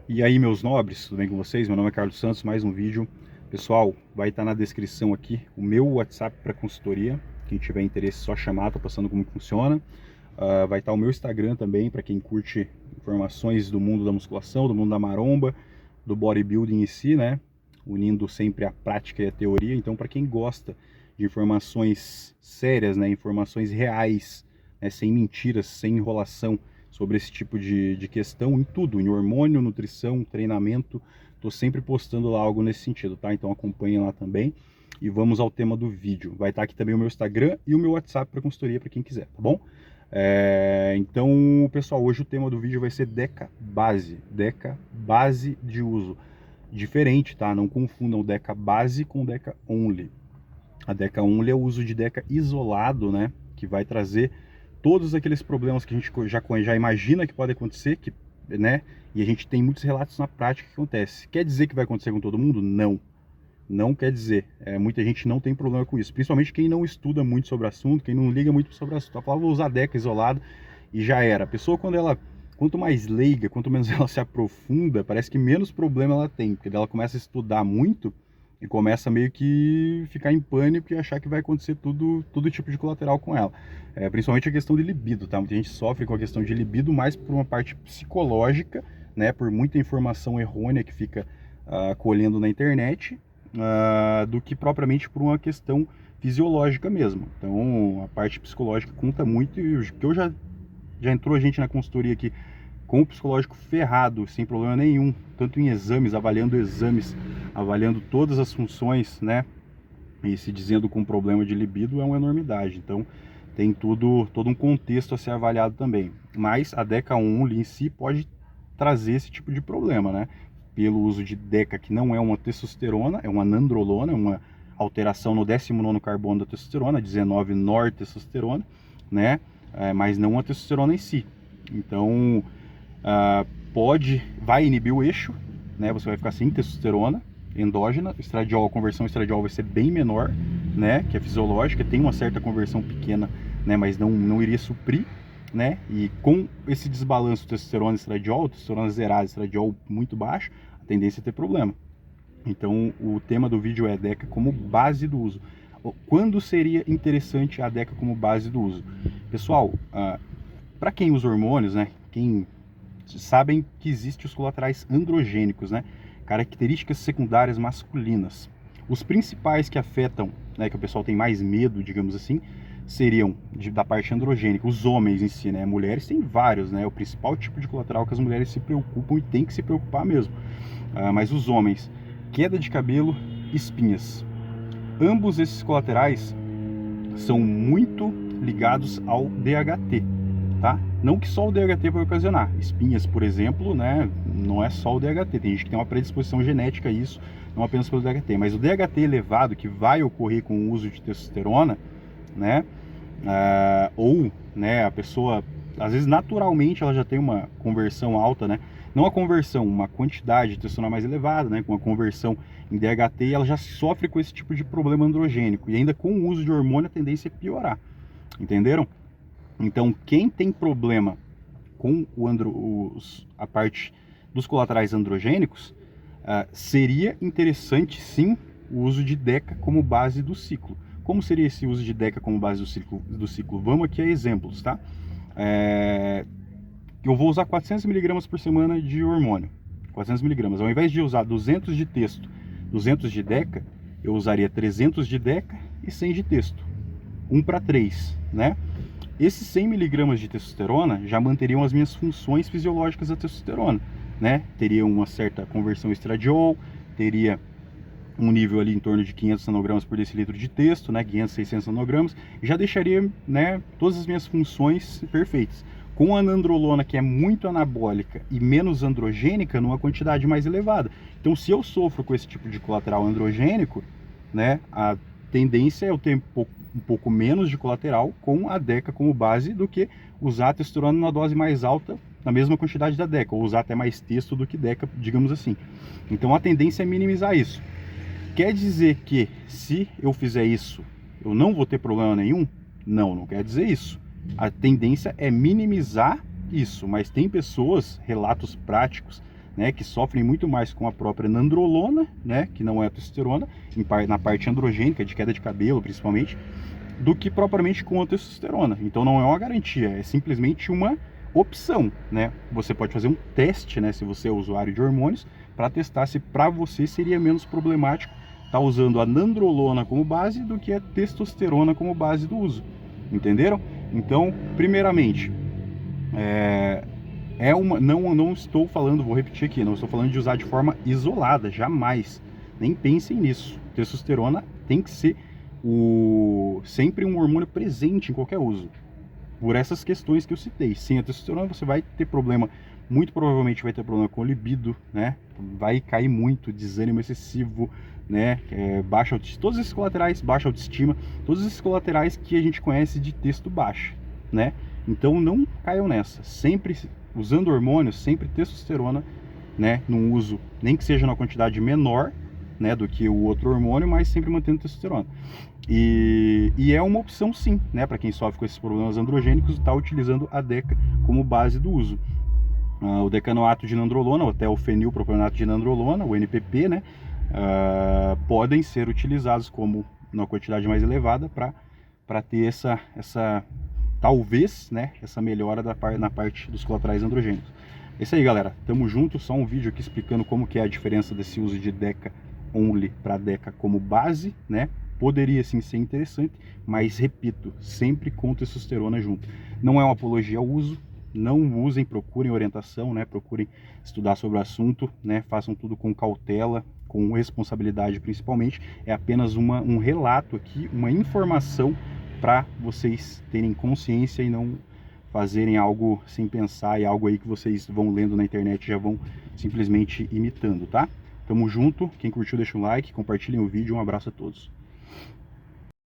E aí, meus nobres, tudo bem com vocês? Meu nome é Carlos Santos, mais um vídeo. Pessoal, vai estar na descrição aqui o meu WhatsApp para consultoria. Quem tiver interesse, só chamar, tô passando como funciona. Vai estar o meu Instagram também, para quem curte informações do mundo da musculação, do mundo da maromba, do bodybuilding em si, né? Unindo sempre a prática e a teoria. Então, para quem gosta de informações sérias, né? Informações reais, né? Sem mentiras, sem enrolação, sobre esse tipo de questão em tudo, em hormônio, nutrição, treinamento. Estou sempre postando lá algo nesse sentido, tá? Então acompanhem lá também. E vamos ao tema do vídeo. Vai estar aqui também o meu Instagram e o meu WhatsApp para consultoria para quem quiser, tá bom? Então, pessoal, hoje o tema do vídeo vai ser Deca base de uso. Diferente, tá? Não confundam Deca base com Deca only. A Deca only é o uso de Deca isolado, né? Que vai trazer todos aqueles problemas que a gente já imagina que pode acontecer, né? E a gente tem muitos relatos na prática que acontece. Quer dizer que vai acontecer com todo mundo? Não. Não quer dizer. Muita gente não tem problema com isso. Principalmente quem não estuda muito sobre o assunto, quem não liga muito sobre o assunto. Ela fala, vou usar Deca isolado e já era. A pessoa, quanto mais leiga, quanto menos ela se aprofunda, parece que menos problema ela tem. Porque ela começa a estudar muito e começa meio que ficar em pânico e achar que vai acontecer todo tipo de colateral com ela. Principalmente a questão de libido, tá? Muita gente sofre com a questão de libido mais por uma parte psicológica, né? Por muita informação errônea que fica colhendo na internet, do que propriamente por uma questão fisiológica mesmo. Então, a parte psicológica conta muito e o que já entrou a gente na consultoria aqui com o psicológico ferrado, sem problema nenhum, tanto em exames, avaliando todas as funções, né? E se dizendo com problema de libido é uma enormidade. Então, tem todo um contexto a ser avaliado também. Mas a Deca 1 em si pode trazer esse tipo de problema, né? Pelo uso de Deca, que não é uma testosterona, é uma nandrolona, uma alteração no 19º carbono da testosterona, 19 nortestosterona, né? Mas não a testosterona em si. Então, vai inibir o eixo, né? Você vai ficar sem testosterona endógena, estradiol, a conversão estradiol vai ser bem menor, né? Que é fisiológica, tem uma certa conversão pequena, né? Mas não iria suprir, né? E com esse desbalanço testosterona e estradiol, testosterona zerada, estradiol muito baixo, a tendência é ter problema. Então, o tema do vídeo é Deca como base do uso. Quando seria interessante a Deca como base do uso? Pessoal, para quem usa hormônios, né? Quem sabem que existem os colaterais androgênicos, né? Características secundárias masculinas. Os principais que afetam, né, que o pessoal tem mais medo, digamos assim, seriam da parte androgênica, os homens em si, né? Mulheres tem vários, né? O principal tipo de colateral que as mulheres se preocupam e tem que se preocupar mesmo. Mas os homens, queda de cabelo, espinhas. Ambos esses colaterais são muito ligados ao DHT, tá? Não que só o DHT vai ocasionar. Espinhas, por exemplo, né? Não é só o DHT. Tem gente que tem uma predisposição genética a isso, não apenas pelo DHT. Mas o DHT elevado, que vai ocorrer com o uso de testosterona, né? Ou, né, a pessoa, às vezes, naturalmente, ela já tem uma conversão alta, né? Não a conversão, uma quantidade de testosterona mais elevada, né? Com a conversão em DHT, ela já sofre com esse tipo de problema androgênico. E ainda com o uso de hormônio, a tendência é piorar. Entenderam? Então, quem tem problema com a parte dos colaterais androgênicos, seria interessante sim o uso de Deca como base do ciclo. Como seria esse uso de Deca como base do ciclo? Vamos aqui a exemplos, tá? Eu vou usar 400 mg por semana de hormônio. 400 mg. Ao invés de usar 200 de testo, 200 de Deca, eu usaria 300 de Deca e 100 de testo. 1 para 3, né? Esses 100 mg de testosterona já manteriam as minhas funções fisiológicas da testosterona, né? Teria uma certa conversão estradiol, teria um nível ali em torno de 500 nanogramas por decilitro de testo, né? 500, 600 nanogramas, já deixaria, né, todas as minhas funções perfeitas. Com a nandrolona, que é muito anabólica e menos androgênica, numa quantidade mais elevada. Então, se eu sofro com esse tipo de colateral androgênico, né, a tendência é eu ter um pouco menos de colateral com a Deca como base do que usar a testosterona numa dose mais alta, na mesma quantidade da Deca, ou usar até mais testo do que Deca, digamos assim. Então a tendência é minimizar isso. Quer dizer que se eu fizer isso, eu não vou ter problema nenhum? Não, não quer dizer isso. A tendência é minimizar isso, mas tem pessoas, relatos práticos, né, que sofrem muito mais com a própria nandrolona, né, que não é a testosterona, na parte androgênica, de queda de cabelo principalmente, do que propriamente com a testosterona. Então não é uma garantia, é simplesmente uma opção, né? Você pode fazer um teste, né, se você é usuário de hormônios, para testar se para você seria menos problemático estar usando a nandrolona como base do que a testosterona como base do uso. Entenderam? Então, primeiramente, não estou falando, vou repetir aqui, não estou falando de usar de forma isolada, jamais. Nem pensem nisso. Testosterona tem que ser sempre um hormônio presente em qualquer uso. Por essas questões que eu citei. Sem a testosterona você vai ter problema, muito provavelmente vai ter problema com libido, né? Vai cair muito, desânimo excessivo, né? Baixa autoestima, todos esses colaterais, baixa autoestima, todos esses colaterais que a gente conhece de testo baixo, né? Então não caiam nessa. Sempre usando hormônios, sempre testosterona, né? Num uso, nem que seja na quantidade menor, né, do que o outro hormônio, mas sempre mantendo testosterona. E é uma opção sim, né, para quem sofre com esses problemas androgênicos, está utilizando a DECA como base do uso. O decanoato de nandrolona, ou até o fenilpropionato de nandrolona, o NPP, né, podem ser utilizados como uma quantidade mais elevada para ter essa talvez, né, essa melhora na parte dos colaterais androgênicos. É isso aí, galera. Tamo junto. Só um vídeo aqui explicando como que é a diferença desse uso de DECA only para DECA como base, né? Poderia sim ser interessante, mas repito, sempre com testosterona junto. Não é uma apologia ao uso, não usem, procurem orientação, né? Procurem estudar sobre o assunto, né? Façam tudo com cautela, com responsabilidade principalmente. É apenas um relato aqui, uma informação para vocês terem consciência e não fazerem algo sem pensar e algo aí que vocês vão lendo na internet e já vão simplesmente imitando, tá? Tamo junto, quem curtiu deixa um like, compartilhem o vídeo, um abraço a todos.